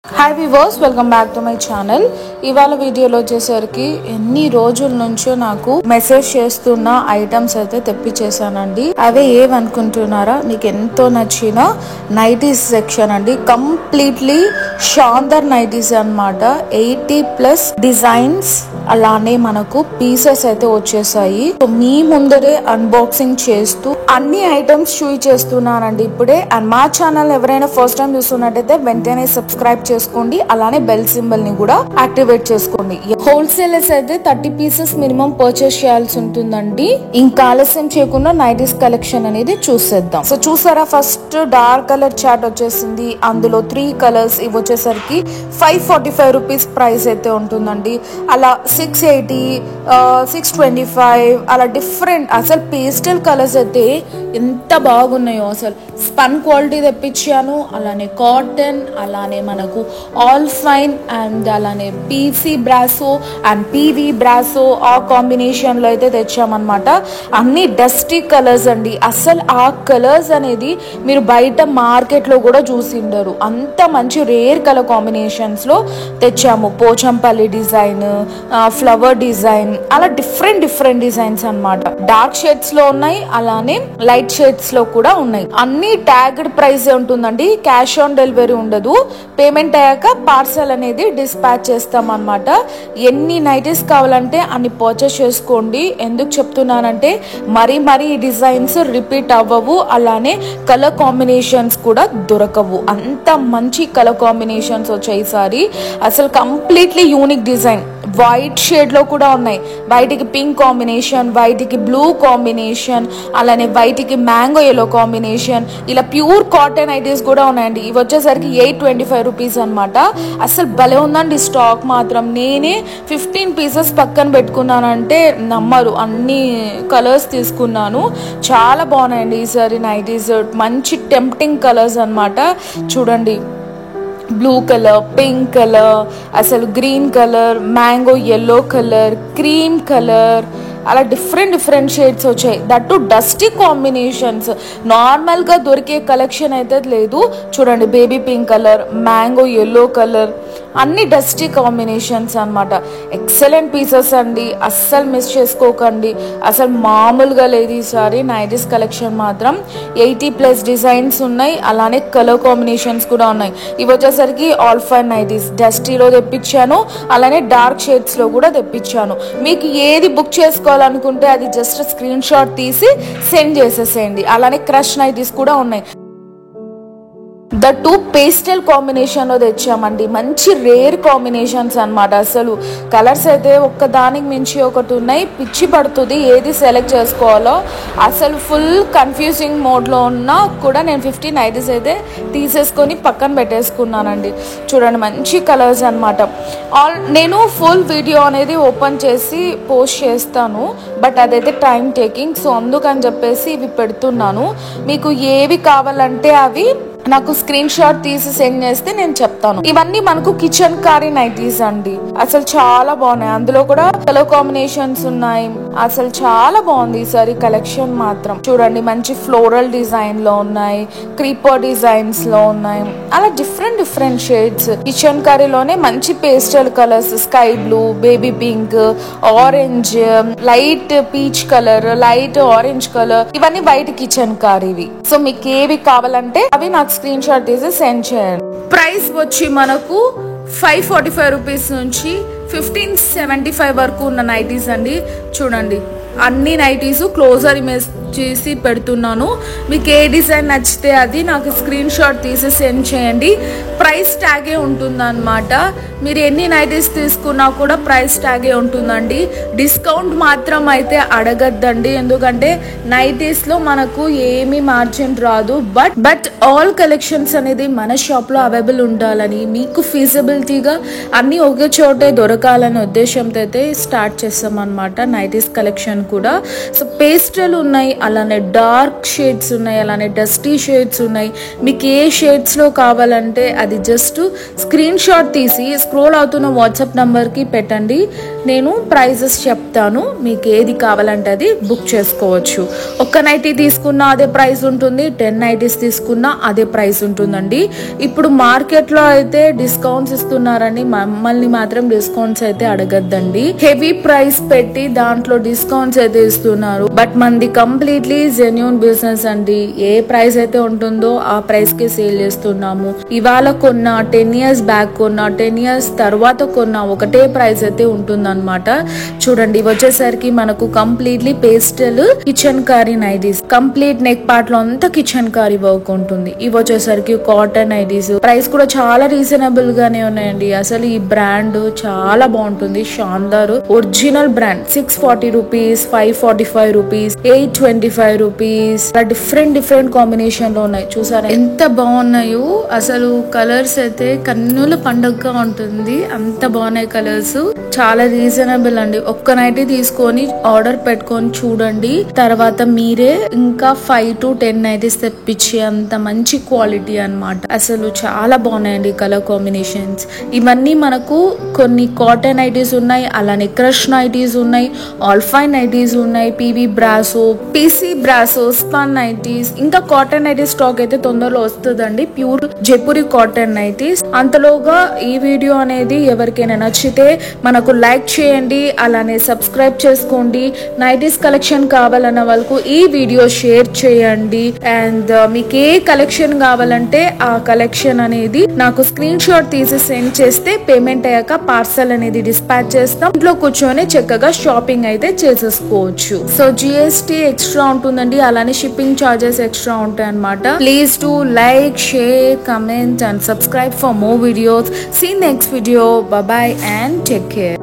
Hi viewers, welcome back to my channel. ఇవాళ వీడియోలో వచ్చేసరికి ఎన్ని రోజుల నుంచో నాకు మెసేజ్ చేస్తున్న ఐటమ్స్ అయితే తెప్పించేసానండి. అవే ఏమనుకుంటున్నారా, మీకు ఎంతో నచ్చిన నైటీస్ సెక్షన్ అండి. కంప్లీట్లీ షాందర్ నైటీస్ అన్నమాట. 80+ డిజైన్స్ అలానే మనకు పీసెస్ అయితే వచ్చేసాయి. మీ ముందరే అన్బాక్సింగ్ చేస్తూ అన్ని ఐటమ్స్ చూపించేస్తున్నానండి ఇప్పుడే. అండ్ మా ఛానల్ ఎవరైనా ఫస్ట్ టైం చూస్తున్నట్టయితే వెంటనే సబ్స్క్రైబ్ చేసుకోండి, అలానే బెల్ సింబల్ ని కూడా యాక్టివేట్ చేసుకోండి. హోల్సేలర్స్ అయితే 30 పీసెస్ మినిమం పర్చేస్ చేయాల్సి ఉంటుందండి. ఇంకా ఆలస్యం చేయకుండా నైటీస్ కలెక్షన్ అనేది చూసేద్దాం. సో చూసారా, ఫస్ట్ డార్క్ కలర్ చార్ట్ వచ్చేసింది. అందులో 3 కలర్స్. ఇవి వచ్చేసరికి 545 రూపీస్ ప్రైస్ అయితే ఉంటుందండి. అలా 680, 625 అలా డిఫరెంట్. అసలు పేస్టల్ కలర్స్ అయితే ఎంత బాగున్నాయో. అసలు స్పన్ క్వాలిటీ తెప్పించాను, అలానే కాటన్, అలానే మనకు ఆల్ ఫైన్ అండ్ అలానే PC brasso and PV brasso ఆ కాంబినేషన్ లో అయితే తెచ్చామన్నమాట. అన్ని డస్టీ కలర్స్ అండి. అసలు ఆ కలర్స్ అనేది మీరు బయట మార్కెట్ లో కూడా చూసిండరు. అంత మంచి రేర్ కలర్ కాంబినేషన్స్ లో తెచ్చాము. పోచంపల్లి డిజైన్, ఫ్లవర్ డిజైన్, అలా డిఫరెంట్ డిజైన్స్ అన్నమాట. డార్క్ షేడ్స్ లో ఉన్నాయి, అలానే లైట్ షేడ్స్ లో కూడా ఉన్నాయి. అన్ని ట్యాగ్డ్ ప్రైస్ ఉంటుందండి. క్యాష్ ఆన్ డెలివరీ ఉండదు. పేమెంట్ అయ్యాక పార్సల్ అనేది డిస్పాచ్ చేస్తాం అన్నమాట. ఎన్ని నైటీస్ కావాలంటే అన్ని పర్చేస్ చేసుకోండి. ఎందుకు చెప్తున్నానంటే మరీ ఈ డిజైన్స్ రిపీట్ అవ్వవు, అలానే కలర్ కాంబినేషన్స్ కూడా దొరకవు. అంత మంచి కలర్ కాంబినేషన్స్ వచ్చాయి ఈసారి. అసలు completely unique design. White shade లో కూడా ఉన్నాయి. వైట్కి పింక్ కాంబినేషన్, వైట్కి బ్లూ కాంబినేషన్, అలానే వైట్కి మ్యాంగో ఎల్లో కాంబినేషన్, ఇలా ప్యూర్ కాటన్ ఐటీస్ కూడా ఉన్నాయండి. ఇవి వచ్చేసరికి 825 రూపీస్ అనమాట. అసలు భలే ఉందండి స్టాక్ మాత్రం. నేనే 15 పీసెస్ పక్కన పెట్టుకున్నానంటే నమ్మరు. అన్ని కలర్స్ తీసుకున్నాను. చాలా బాగున్నాయండి ఈసారి నైటీస్. మంచి టెంప్టింగ్ కలర్స్ అనమాట. చూడండి, బ్లూ కలర్, పింక్ కలర్, అసలు green colour, mango yellow colour, cream colour, అలా డిఫరెంట్ షేడ్స్ వచ్చాయి. That dusty combinations. నార్మల్గా దొరికే కలెక్షన్ అయితే లేదు. చూడండి, baby pink colour, mango yellow colour, అన్ని డస్టీ కాంబినేషన్స్ అన్నమాట. ఎక్సలెంట్ పీసెస్ అండి, అస్సలు మిస్ చేసుకోకండి. అసలు మామూలుగా లేదు ఈసారి నైటీస్ కలెక్షన్ మాత్రం. 80+ డిజైన్స్ ఉన్నాయి, అలానే కలర్ కాంబినేషన్స్ కూడా ఉన్నాయి. ఇవి వచ్చేసరికి ఆల్ ఫైన్ నైటీస్. డస్టీలో తెప్పించాను, అలానే డార్క్ షేడ్స్ లో కూడా తెప్పించాను. మీకు ఏది బుక్ చేసుకోవాలనుకుంటే అది జస్ట్ స్క్రీన్ షాట్ తీసి సెండ్ చేసేసేయండి. అలానే క్రష్ నైటీస్ కూడా ఉన్నాయి. దట్టు పేస్టల్ కాంబినేషన్ లో తెచ్చామండి. మంచి రేర్ కాంబినేషన్స్ అన్నమాట. అసలు కలర్స్ అయితే ఒక్కదానికి మించి ఒకటి ఉన్నాయి. పిచ్చి పడుతుంది ఏది సెలెక్ట్ చేసుకోవాలో. అసలు ఫుల్ కన్ఫ్యూజింగ్ మోడ్ లో ఉన్నా కూడా నేను 50 నైటీస్ అయితే తీసేసుకొని పక్కన పెట్టేసుకున్నానండి. చూడండి, మంచి కలర్స్ అన్నమాట. నేను ఫుల్ వీడియో అనేది ఓపెన్ చేసి పోస్ట్ చేస్తాను, బట్ అదైతే టైం టేకింగ్. సో అందుకని చెప్పేసి ఇవి పెడుతున్నాను. మీకు ఏవి కావాలంటే అవి నాకు స్క్రీన్ షాట్ తీసి సెండ్ చేస్తే నేను చెప్తాను. ఇవన్నీ మనకు కిచెన్ కారీ నైటీస్ అండి. అసలు చాలా బాగున్నాయి. అందులో కూడా కలర్ కాంబినేషన్స్ ఉన్నాయి. అసలు చాలా బాగుంది ఈసారి కలెక్షన్ మాత్రం. చూడండి, మంచి ఫ్లోరల్ డిజైన్ లో ఉన్నాయి, క్రీపర్ డిజైన్స్ లో ఉన్నాయి, అలా డిఫరెంట్ షేడ్స్. కిచెన్ కర్రీలోనే మంచి pastel colours, sky blue, baby pink, orange, light peach colour, light orange colour, ఇవన్నీ వైట్ కిచెన్ కర్రీవి. సో మీకు ఏవి కావాలంటే అవి నాకు స్క్రీన్ షాట్ తీసి సెండ్ చేయండి. ప్రైస్ వచ్చి మనకు 545 రూపీస్ నుంచి 1575 వరకు ఉన్న నైటీస్ అండి. చూడండి, అన్ని నైటీస్ క్లోజర్ ఇమేజ్ చేసి పెడుతున్నాను. మీకు ఏ డిజైన్ నచ్చితే అది నాకు స్క్రీన్ షాట్ తీసి సెండ్ చేయండి. ప్రైస్ ట్యాగే ఉంటుందన్నమాట. మీరు ఎన్ని నైటీస్ తీసుకున్నా కూడా ప్రైస్ ట్యాగే ఉంటుందండి. డిస్కౌంట్ మాత్రం అయితే అడగద్దండి, ఎందుకంటే నైటీస్లో మనకు ఏమీ మార్జిన్ రాదు. బట్ ఆల్ కలెక్షన్స్ అనేది మన షాప్లో అవైలబుల్ ఉండాలని, మీకు ఫీజిబిలిటీగా అన్నీ ఒకే చోటే దొరకాలనే ఉద్దేశంతో అయితే స్టార్ట్ చేస్తాం అనమాట నైటీస్ కలెక్షన్ కూడా. సో పేస్టల్ ఉన్నాయి, అలానే డార్క్ షేడ్స్ ఉన్నాయి, అలానే డస్టీ షేడ్స్ ఉన్నాయి. మీకు ఏ షేడ్స్లో కావాలంటే అది జస్ట్ స్క్రీన్ షాట్ తీసి స్క్రోల్ అవుతున్న వాట్సాప్ నంబర్కి పెట్టండి. నేను ప్రైజెస్ చెప్తాను, మీకు ఏది కావాలంటే అది బుక్ చేసుకోవచ్చు. ఒక్క నైటీ తీసుకున్నా అదే ప్రైస్ ఉంటుంది, 10 నైటీస్ తీసుకున్నా అదే ప్రైస్ ఉంటుందండి. ఇప్పుడు మార్కెట్లో అయితే డిస్కౌంట్స్ ఇస్తున్నారని మమ్మల్ని మాత్రం డిస్కౌంట్స్ అయితే అడగద్దండి. హెవీ ప్రైస్ పెట్టి దాంట్లో డిస్కౌంట్స్ అయితే ఇస్తున్నారు. బట్ మనది కంప్లీట్లీ జెన్యూన్ బిజినెస్ అండి. ఏ ప్రైస్ అయితే ఉంటుందో ఆ ప్రైస్ కి సేల్ చేస్తున్నాము. ఇవాళ కొన్న 10 years బ్యాక్ కొన్న 10 years తర్వాత కొన్న ఒకటే ప్రైస్ అయితే ఉంటుందన్నమాట. చూడండి ఇవి వచ్చేసరికి మనకు completely pastel kitchen curry nighties, complete neck part లో అంతా కిచెన్ కారీ వర్క్ ఉంటుంది. ఇవి వచ్చేసరికి కాటన్ నైటీస్, ప్రైస్ కూడా చాలా రీజనబుల్ గానే ఉన్నాయండి. అసలు ఈ బ్రాండ్ చాలా బాగుంటుంది. షాందార్ original brand. 640 rupees, 545 rupees, 825 rupees, different combination లో ఉన్నాయి. చూసారా ఎంత బాగున్నాయో. అసలు కలర్స్ అయితే కన్నుల పండుగగా ఉంటుంది, అంత బాగున్నాయి కలర్స్. చాలా రీజనబుల్ అండి. ఒక్క నైటీ తీసుకొని ఆర్డర్ పెట్టుకొని చూడండి, తర్వాత మీరే ఇంకా 5 to 10 నైటీస్ తెప్పించే అంత మంచి క్వాలిటీ అన్నమాట. అసలు చాలా బాగున్నాయండి కలర్ కాంబినేషన్స్. ఇవన్నీ మనకు కొన్ని కాటన్ నైటీస్ ఉన్నాయి, అలానే క్రష్ నైటీస్ ఉన్నాయి, ఆల్ఫైన్ నైటీస్ ఉన్నాయి, PV brasso, PC brasso, spun nighties, ఇంకా కాటన్ నైటీస్ స్టాక్ అయితే తొందరలో వస్తుందండి. Pure Jaipuri cotton nighties. అంతలోగా ఈ వీడియో అనేది ఎవరికైనా నచ్చితే మనకు లైక్ చేయండి, అలానే సబ్స్క్రైబ్ చేసుకోండి. నైటీస్ కలెక్షన్ కావాలన్న వాళ్ళకు ఈ వీడియో షేర్ చేయండి. అండ్ మీకు ఏ కలెక్షన్ కావాలంటే ఆ కలెక్షన్ అనేది నాకు స్క్రీన్ షాట్ తీసి సెండ్ చేస్తే పేమెంట్ అయ్యాక పార్సల్ అనేది డిస్పాచ్ చేస్తాం. ఇంట్లో కూర్చొని చక్కగా షాపింగ్ అయితే చేసేసుకోవచ్చు. సో జిఎస్టీ ఎక్స్ట్రా ఉంటుందండి, అలానే షిప్పింగ్ చార్జెస్ ఎక్స్ట్రా ఉంటాయి అన్నమాట. Please to like, share, comment and subscribe for more videos. See you next video. Bye bye and take care.